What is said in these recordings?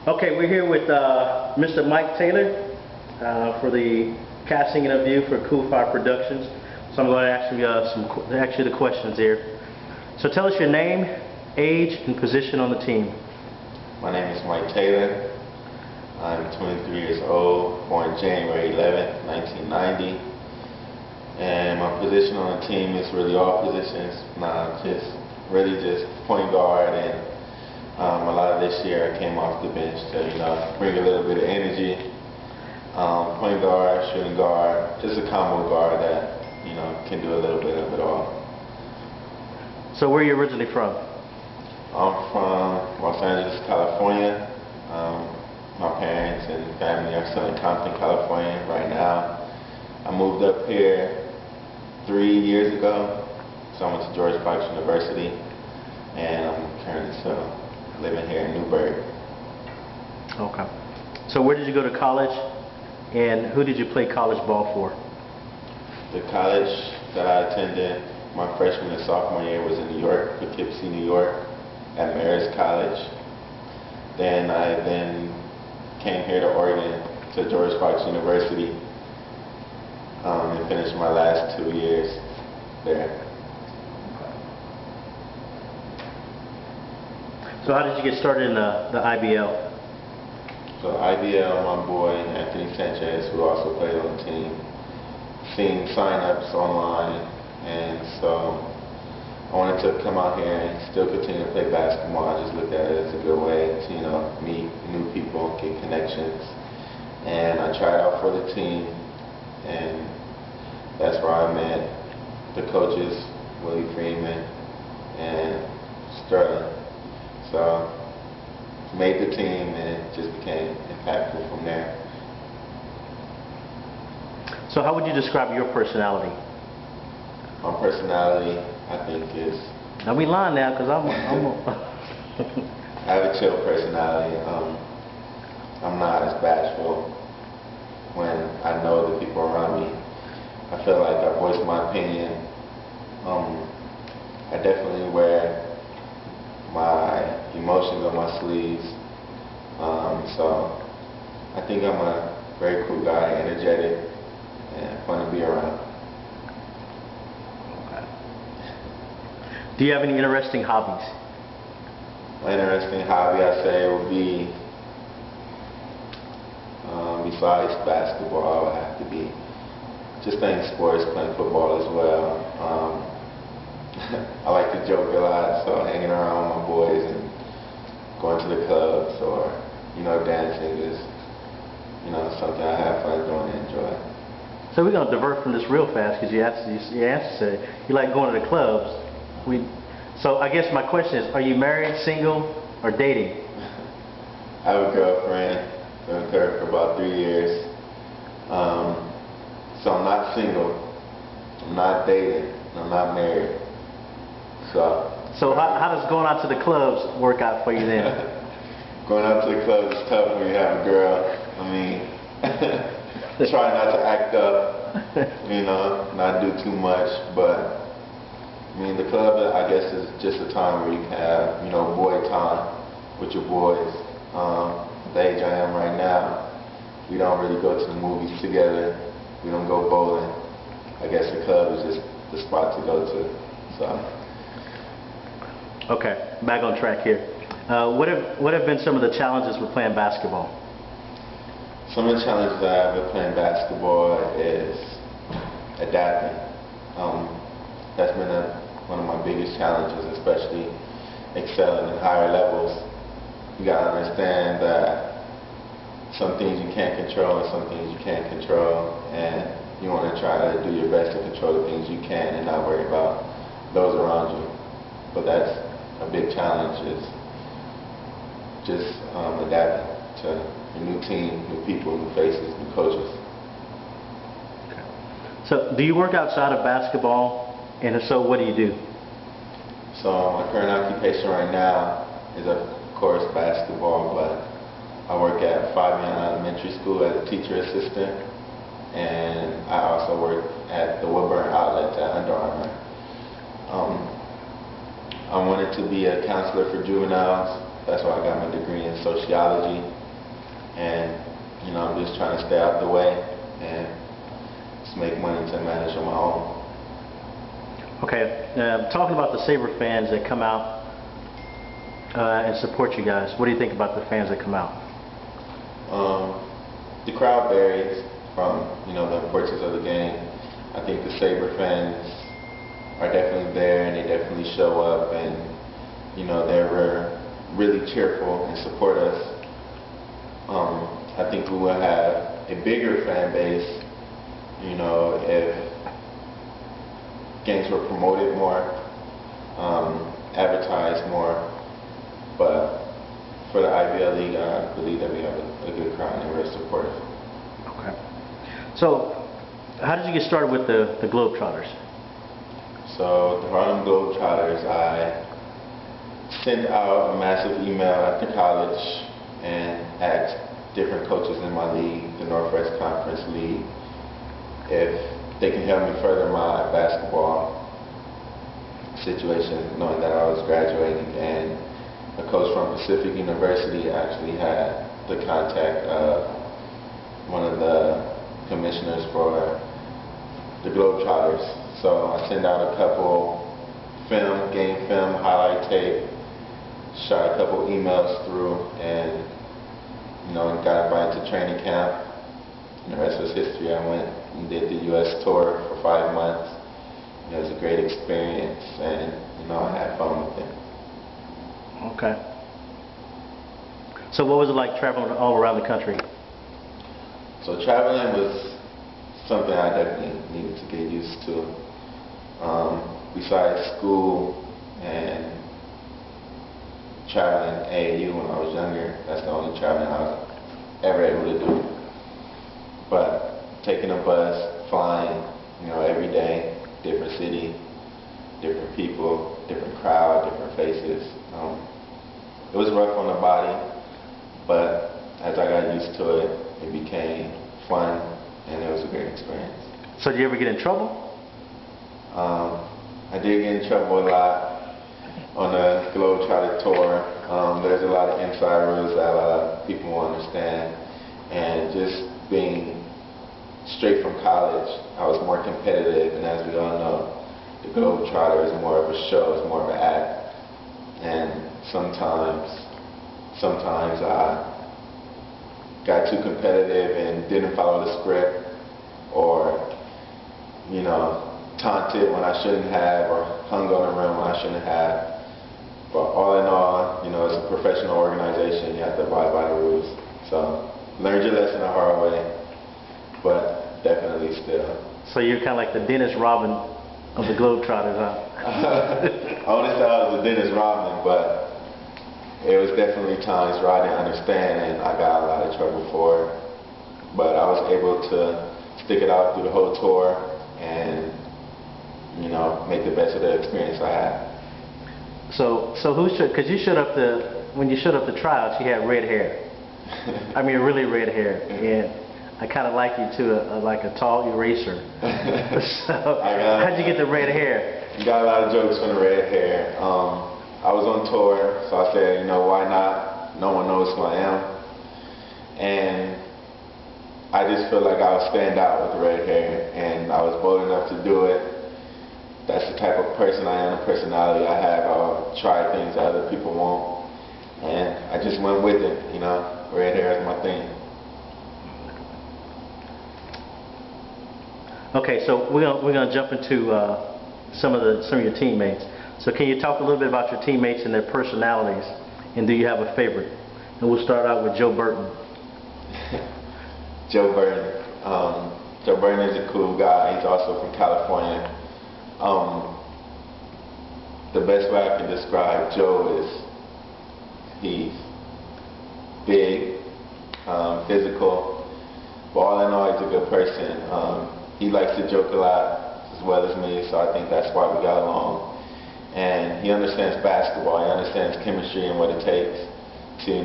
Okay, we're here with Mr. Mike Taylor for the casting interview for Cool Fire Productions. So I'm going to ask you the questions here. So tell us your name, age, and position on the team. My name is Mike Taylor. I'm 23 years old, born January 11th, 1990. And my position on the team is really all positions. Just point guard, and a lot of this year I came off the bench to bring a little bit of energy. Point guard, shooting guard, just a combo guard that can do a little bit of it all. So where are you originally from? I'm from Los Angeles, California. My parents and family are still in Compton, California right now. I moved up here 3 years ago, so I went to George Fox University, and I'm currently still living here in Newburgh. Okay. So where did you go to college, and who did you play college ball for? The college that I attended my freshman and sophomore year was in New York, Poughkeepsie, New York, at Marist College. Then I came here to Oregon, to George Fox University, and finished my last 2 years there. So how did you get started in the IBL? So IBL, my boy Anthony Sanchez, who also played on the team, seen sign-ups online, and so I wanted to come out here and still continue to play basketball. I just looked at it as a good way to meet new people, get connections, and I tried out for the team, and that's where I met the coaches, Willie Freeman and Sterling. So made the team, and it just became impactful from there. So how would you describe your personality? My personality, I think, is... Now we lying now, because I'm I have a chill personality. I'm not as bashful when I know the people around me. I feel like I voice my opinion. I definitely wear my emotions on my sleeves. So I think I'm a very cool guy, energetic, and fun to be around. Okay. Do you have any interesting hobbies? My interesting hobby, I'd say, would be, besides basketball, would have to be just playing sports, playing football as well. I like to joke a lot, so hanging around with my boys and going to the clubs or, dancing is, something I have fun doing and enjoy. So we're going to divert from this real fast, because your answer said you like going to the clubs. So I guess my question is, are you married, single, or dating? I have a girlfriend. Been with her for about 3 years. So I'm not single, I'm not dating, and I'm not married. So how does going out to the clubs work out for you then? Going out to the clubs is tough when you have a girl. I mean, try not to act up, not do too much, but I mean, the club, I guess, is just a time where you can have, boy time with your boys. The age I am right now, we don't really go to the movies together. We don't go bowling. I guess the club is just the spot to go to. So. Okay, back on track here. What have been some of the challenges with playing basketball? Some of the challenges I have with playing basketball is adapting. That's been one of my biggest challenges, especially excelling at higher levels. You gotta understand that some things you can't control and some things you can't control, and you want to try to do your best to control the things you can and not worry about those around you. But that's a big challenge, is just adapting to a new team, new people, new faces, new coaches. Okay. So do you work outside of basketball, and if so, what do you do? So my current occupation right now is, of course, basketball, but I work at Five Man Elementary School as a teacher assistant, and I also work at the Woodburn Outlets at Under Armour. I wanted to be a counselor for juveniles, That's why I got my degree in sociology. And, I'm just trying to stay out the way and just make money to manage on my own. Okay, talking about the Sabre fans that come out and support you guys, what do you think about the fans that come out? The crowd varies from, the importance of the game. I think the Sabre fans are definitely there, and they definitely show up, and, they're really cheerful and support us. I think we will have a bigger fan base, if games were promoted more, advertised more, but for the IBL League, I believe that we have a good crowd and we're supportive. Okay. So, how did you get started with the Globetrotters? So, the Harlem Globetrotters, I sent out a massive email after college and asked different coaches in my league, the Northwest Conference League, if they can help me further my basketball situation, knowing that I was graduating. And a coach from Pacific University actually had the contact of one of the commissioners for the Globetrotters. So I sent out a couple game film, highlight tape, shot a couple emails through, and got invited to training camp. And the rest was history. I went and did the U.S. tour for 5 months. It was a great experience, and I had fun with it. Okay. So what was it like traveling all around the country? So traveling was something I definitely needed to get used to. Besides school and traveling AAU when I was younger, that's the only traveling I was ever able to do. But taking a bus, flying, every day, different city, different people, different crowd, different faces. It was rough on the body, but as I got used to it, it became fun, and it was a great experience. So did you ever get in trouble? I did get in trouble a lot on the Globetrotter tour. There's a lot of inside rules that a lot of people won't understand, and just being straight from college, I was more competitive, and as we all know, the Globetrotter is more of a show, it's more of an act. And sometimes I got too competitive and didn't follow the script, or taunted when I shouldn't have, or hung on the rim when I shouldn't have. But all in all, it's a professional organization. You have to abide by the rules. So learned your lesson the hard way, but definitely still. So you're kind of like the Dennis Rodman of the Globetrotters, huh? I wouldn't say I was the Dennis Rodman, but it was definitely times where I didn't understand, and I got a lot of trouble for it. But I was able to stick it out through the whole tour and, make the best of the experience I had. So because you showed up when you showed up to tryouts, you had red hair. I mean, really red hair, and I kind of like you too, like a tall eraser. So how'd you get the red hair? Got a lot of jokes from the red hair. I was on tour, so I said, why not? No one knows who I am. And I just feel like I would stand out with the red hair, and I was bold enough to do it. That's the type of person I am, the personality I have. I'll try things that other people won't. And I just went with it, Red hair is my thing. Okay, so we're gonna jump into some of your teammates. So can you talk a little bit about your teammates and their personalities, and do you have a favorite? And we'll start out with Joe Burton. Joe Burton. Joe Burton is a cool guy. He's also from California. The best way I can describe Joe is he's big, physical, but all in all, he's a good person. He likes to joke a lot as well as me, so I think that's why we got along. And he understands basketball. He understands chemistry and what it takes to,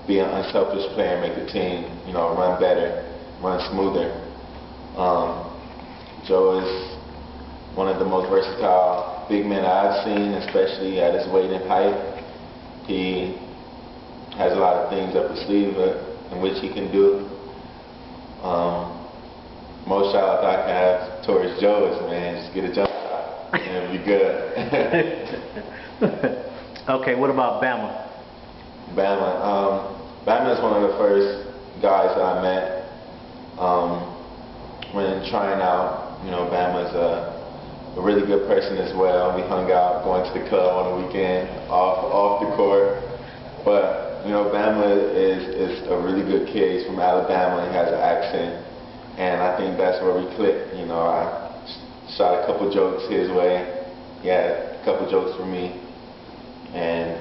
be an unselfish player and make the team, run better, run smoother. Joe is one of the most versatile big men I've seen, especially at his weight and height. He has a lot of things up his sleeve in which he can do. Most shout-outs I can have towards Joe is, man, just get a jump shot and it'll be good. Okay, what about Bama? Bama is one of the first guys that I met when trying out. You know, Bama's a really good person as well. We hung out, going to the club on the weekend, off the court. But you know, Bama is a really good kid. He's from Alabama. He has an accent, and I think that's where we clicked. You know, I shot a couple jokes his way. He had a couple jokes for me, and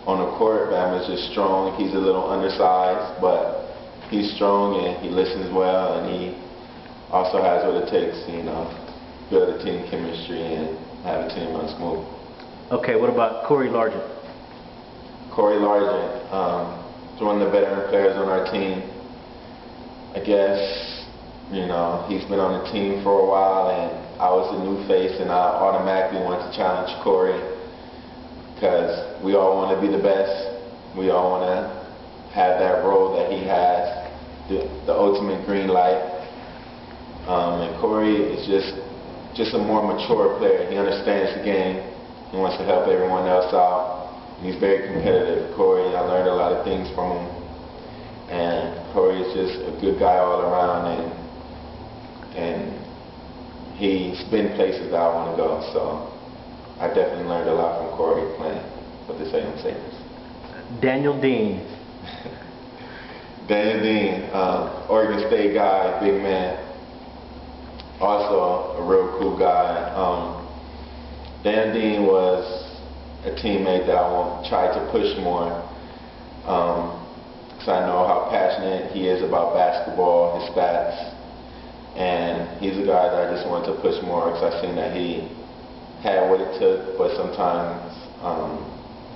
on the court, Bama's just strong. He's a little undersized, but he's strong and he listens well, and he also has what it takes, you know, build a team chemistry and have a team run smooth. Okay, what about Corey Largent? Corey Largent, is one of the veteran players on our team. I guess, you know, he's been on the team for a while, and I was a new face, and I automatically wanted to challenge Corey because we all want to be the best. We all want to have that role that he has, the ultimate green light. And Corey is just a more mature player. He understands the game. He wants to help everyone else out. He's very competitive. Corey, I learned a lot of things from him. And Corey is just a good guy all around, and he's been places that I want to go. So I definitely learned a lot from Corey playing for the Salem Sabres. Daniel Dean. Daniel Dean, Oregon State guy, big man. Also a real cool guy. Dan Dean was a teammate that I tried to push more, because I know how passionate he is about basketball, his stats, and he's a guy that I just wanted to push more because I seen that he had what it took, but sometimes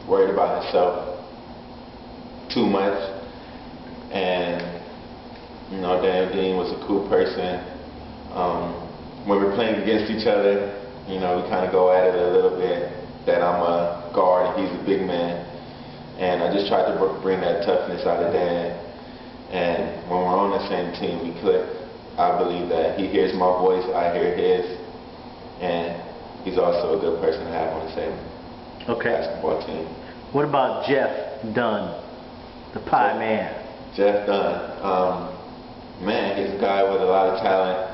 worried about himself too much. And you know, Dan Dean was a cool person. When we're playing against each other, you know, we kind of go at it a little bit, that I'm a guard and he's a big man. And I just tried to bring that toughness out of Dan. And when we're on the same team, we click. I believe that he hears my voice, I hear his, and he's also a good person to have on the same basketball team. What about Jeff Dunn, the Pie Man? Jeff Dunn, man, he's a guy with a lot of talent.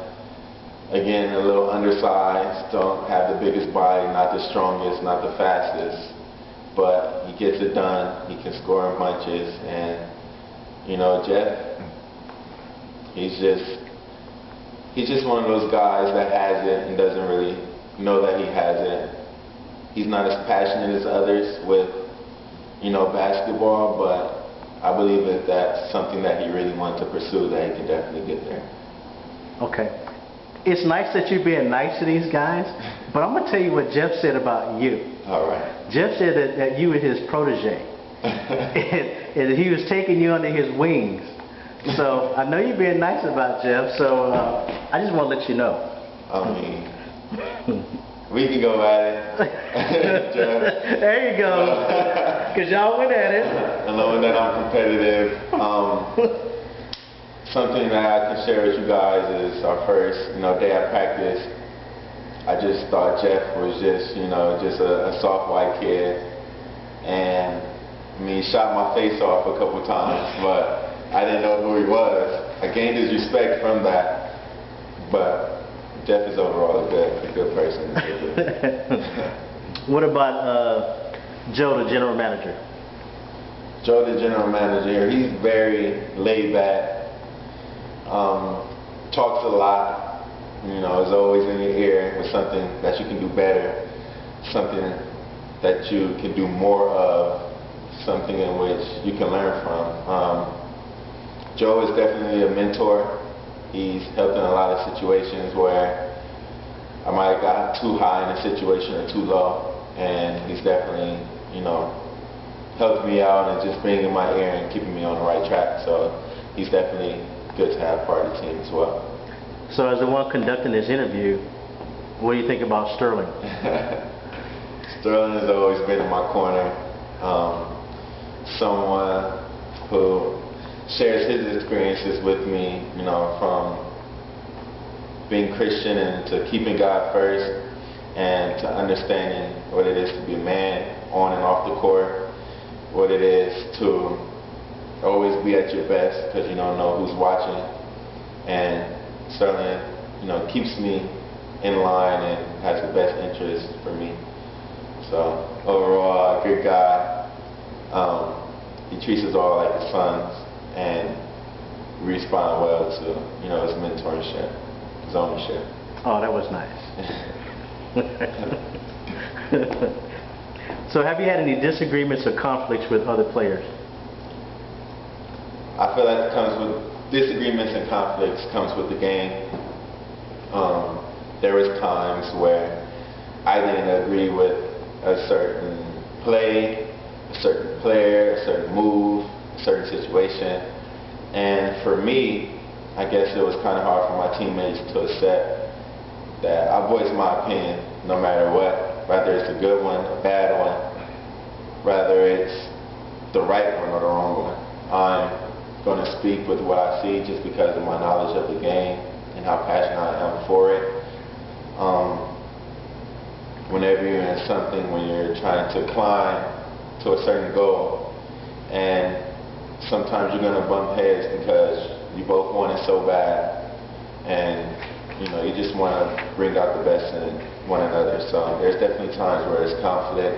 Again, a little undersized, don't have the biggest body, not the strongest, not the fastest, but he gets it done. He can score in bunches, and you know, Jeff, he's just one of those guys that has it and doesn't really know that he has it. He's not as passionate as others with, you know, basketball, but I believe that that's something that he really wants to pursue, that he can definitely get there. Okay. It's nice that you're being nice to these guys, but I'm going to tell you what Jeff said about you. All right. Jeff said that you were his protege, and he was taking you under his wings. So I know you're being nice about Jeff, so I just want to let you know. I mean, we can go at it. Jeff. There you go. Because y'all went at it. And knowing that I'm competitive, something that I can share with you guys is our first, day of practice. I just thought Jeff was just a soft white kid, and he shot my face off a couple times, but I didn't know who he was. I gained his respect from that, but Jeff is overall a good person. What about Joe, the general manager? Joe, the general manager, he's very laid back. Talks a lot, is always in your ear with something that you can do better, something that you can do more of, something in which you can learn from. Joe is definitely a mentor. He's helped in a lot of situations where I might have got too high in a situation or too low, and he's definitely, helped me out and just being in my ear and keeping me on the right track. So he's definitely good to have part of the team as well. So as the one conducting this interview, what do you think about Sterling? Sterling has always been in my corner. someone who shares his experiences with me, you know, from being Christian and to keeping God first and to understanding what it is to be a man on and off the court, what it is to always be at your best because you don't know who's watching, and certainly, you know, keeps me in line and has the best interest for me. So overall, a good guy. He treats us all like his sons, and we respond well to, you know, his mentorship, his ownership. Oh, that was nice. So have you had any disagreements or conflicts with other players? I feel like it comes with disagreements and conflicts comes with the game. There was times where I didn't agree with a certain play, a certain player, a certain move, a certain situation. And for me, I guess it was kind of hard for my teammates to accept that I voice my opinion no matter what, whether it's a good one, a bad one, whether it's the right one or the wrong one. I'm going to speak with what I see just because of my knowledge of the game and how passionate I am for it. Whenever you're in something, when you're trying to climb to a certain goal, and sometimes you're going to bump heads because you both want it so bad, and you know, you just want to bring out the best in one another. So there's definitely times where there's conflict,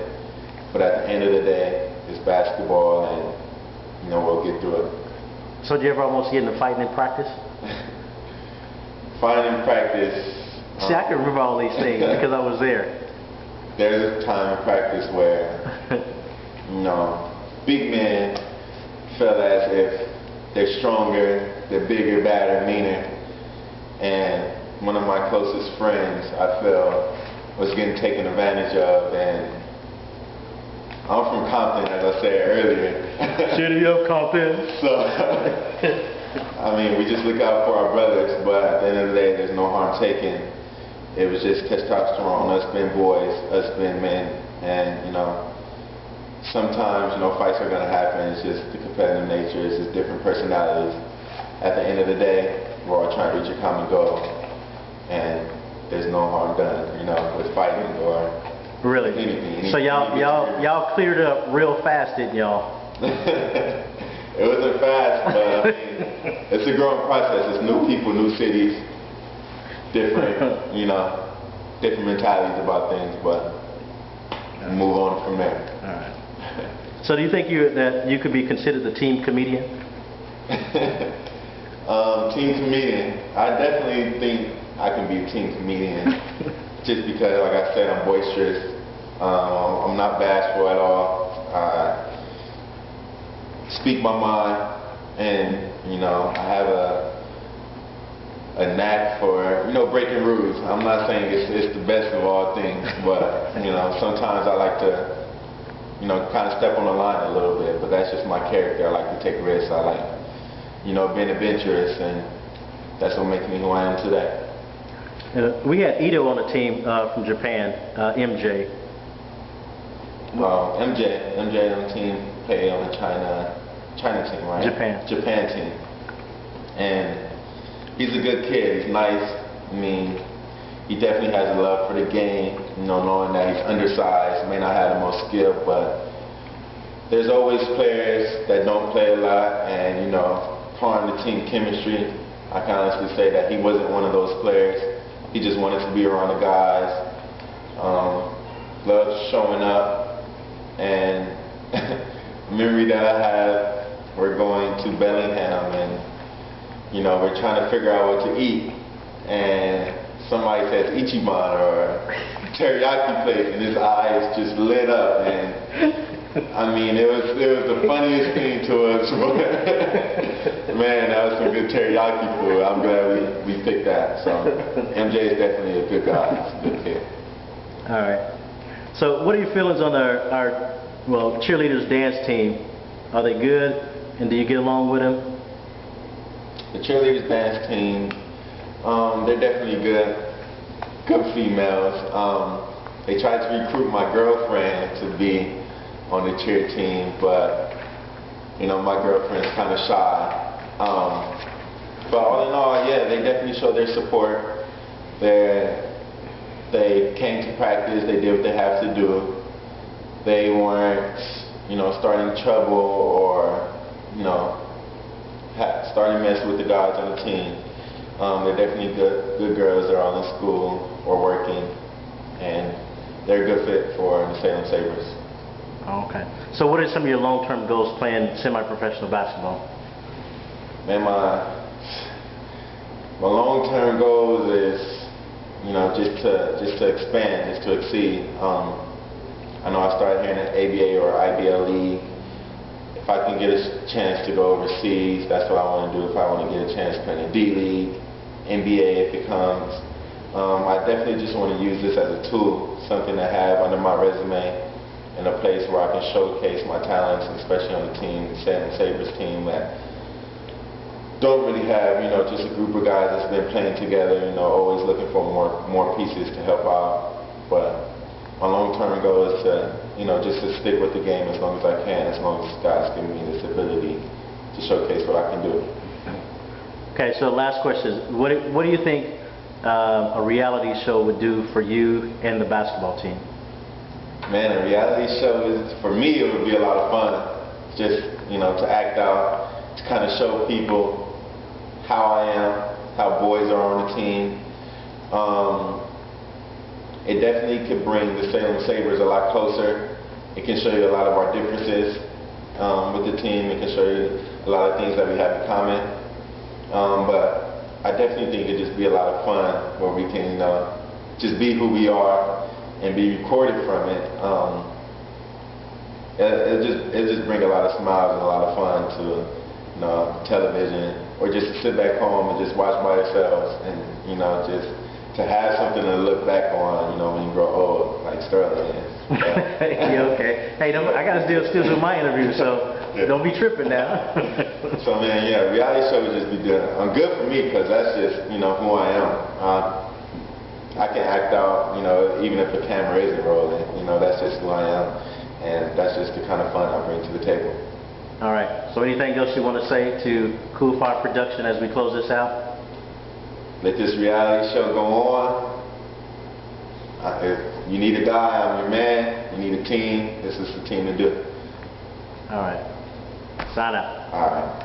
but at the end of the day, it's basketball, and you know, we'll get through it. So did you ever almost get into fighting in practice? Fighting in practice. See, I can remember all these things because I was there. There's a time in practice where, you know, big men feel as if they're stronger, they're bigger, badder, meaner, and one of my closest friends, I feel, was getting taken advantage of, and I'm from Compton, as I said earlier. City of Compton. So, I mean, we just look out for our brothers, but at the end of the day, there's no harm taken. It was just testosterone, us being boys, us being men, and, you know, sometimes, you know, fights are going to happen. It's just the competitive nature, it's just different personalities. At the end of the day, we're all trying to reach a common goal, and there's no harm done, you know, with fighting or really? anything. So y'all cleared up real fast, didn't y'all? It wasn't fast, but I mean, it's a growing process. It's new people, new cities, different, you know, different mentalities about things, but move on from there. All right. So do you think that you could be considered the team comedian? Team comedian. I definitely think I can be a team comedian just because, like I said, I'm boisterous. I'm not bashful at all. I speak my mind, and, you know, I have a knack for, you know, breaking rules. I'm not saying it's the best of all things, but, you know, sometimes I like to, you know, kind of step on the line a little bit, but that's just my character. I like to take risks. I like, you know, being adventurous, and that's what makes me who I am today. We had Ito on the team from Japan, MJ. Well, MJ on the team, played on the China team, right? Japan team. And he's a good kid. He's nice. I mean, he definitely has a love for the game, you know, knowing that he's undersized, may not have the most skill, but there's always players that don't play a lot, and, you know, part of the team chemistry, I can honestly say that he wasn't one of those players. He just wanted to be around the guys, loved showing up, and a memory that I have, we're going to Bellingham, and, you know, we're trying to figure out what to eat, and somebody says Ichiban or teriyaki place, and his eyes just lit up, and I mean, it was the funniest thing to us. Man, that was some good teriyaki food. I'm glad we picked that. So MJ is definitely a good guy. He's a good kid. All right. So what are your feelings on our cheerleaders dance team? Are they good, and do you get along with them? The cheerleaders dance team, they're definitely good females. They tried to recruit my girlfriend to be on the cheer team, but You know, my girlfriend's kind of shy. But all in all, yeah, they definitely showed their support. They came to practice, they did what they have to do. They weren't, you know, starting trouble or, you know, starting mess with the guys on the team. They're definitely good girls. They're all in school or working, and they're a good fit for the Salem Sabres. Oh, okay. So what are some of your long-term goals playing semi-professional basketball? Man, my long-term goals is, you know, just to expand, just to exceed. I know I started here in the ABA or IBL league. If I can get a chance to go overseas, that's what I want to do. If I want to get a chance to play in the D League, NBA if it comes. I definitely just want to use this as a tool, something to have under my resume, and a place where I can showcase my talents, especially on the team, the Salem Sabres team that don't really have, you know, just a group of guys that's been playing together, you know, always looking for more pieces to help out. But my long-term goal is to, you know, just to stick with the game as long as I can, as long as God's given me this ability to showcase what I can do. Okay, so last question is, what do you think a reality show would do for you and the basketball team? Man, a reality show is, for me, it would be a lot of fun. Just, you know, to act out, to kind of show people how I am, how boys are on the team. It definitely could bring the Salem Sabres a lot closer. It can show you a lot of our differences with the team. It can show you a lot of things that we have in common. But I definitely think it'd just be a lot of fun where we can just be who we are and be recorded from it. It'll just bring a lot of smiles and a lot of fun to, you know, television, or just to sit back home and just watch by yourselves, and, you know, just to have something to look back on, you know, when you grow old, like Sterling is. Yeah, okay. Hey, I got to still do my interview, so don't be tripping now. So, man, yeah, reality show would just be good. Good for me, because that's just, you know, who I am. I can act out, you know, even if the camera isn't rolling. You know, that's just who I am, and that's just the kind of fun I bring to the table. All right. So anything else you want to say to Cool Fire Production as we close this out? Let this reality show go on. If you need a guy, I'm your man. You need a team, this is the team to do it. All right. Sign out. All right.